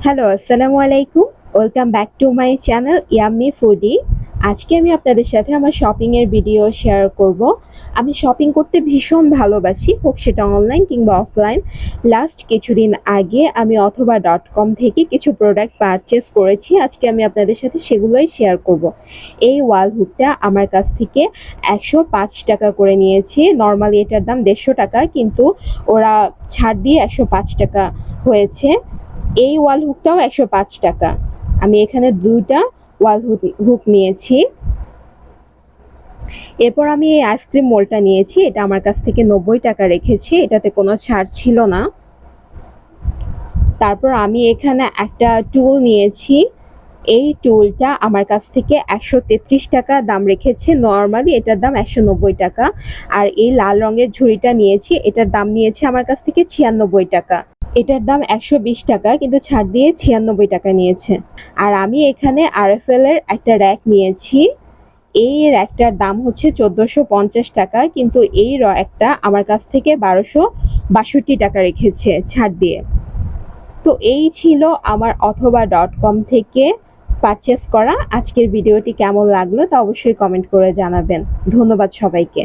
Hello, আসসালামু আলাইকুম। Welcome back to my channel yummy foodie. আজকে আমি আপনাদের সাথে আমার শপিংয়ের ভিডিও শেয়ার করব। আমি শপিং করতে ভীষণ ভালোবাসি, হোক সেটা অনলাইন কিংবা অফলাইন। লাস্ট কিছুদিন আগে আমি অথবা.com থেকে কিছু প্রোডাক্ট পারচেস করেছি। আজকে আমি আপনাদের সাথে সেগুলোই শেয়ার করব। এই ওয়াল হুকটা আমার কাছ থেকে ১০৫ টাকা করে নিয়েছে। নরমালি এটার দাম ১৫০ টাকা, কিন্তু ওরা ছাড় দিয়ে ১০৫ টাকা হয়েছে। এই ওয়াল হুকটাও ১০৫ টাকা। আমি এখানে ২টা ওয়াল হুক নিয়েছি। এরপর আমি এই আইসক্রিম মোল্ডটা নিয়েছি। এটা আমার কাছ থেকে ৯০ টাকা রেখেছে, এটাতে কোনো ছাড় ছিল না। তারপর আমি এখানে একটা টুল নিয়েছি। এই টুলটা আমার কাছ থেকে ১৩৩ টাকা দাম রেখেছে। নরমালি এটার দাম ১৯০ টাকা। আর এই লাল রঙের ঝুড়িটা নিয়েছি, এটার দাম নিয়েছে আমার কাছ থেকে ৯৬ টাকা। এটার দাম ১২০ টাকা, কিন্তু ছাড় দিয়ে ৯৬ টাকা নিয়েছে। আর আমি এখানে আরএফএল এর একটা র‍্যাক নিয়েছি। এই র‍্যাকটার দাম হচ্ছে ১৪৫০ টাকা, কিন্তু এই র‍্যাকটা আমার কাছ থেকে ১২৬২ টাকা রেখেছে ছাড় দিয়ে। তো এই ছিল আমার অথবা.com থেকে পারচেস করা। আজকের ভিডিওটি কেমন লাগলো তা অবশ্যই কমেন্ট করে জানাবেন। ধন্যবাদ সবাইকে।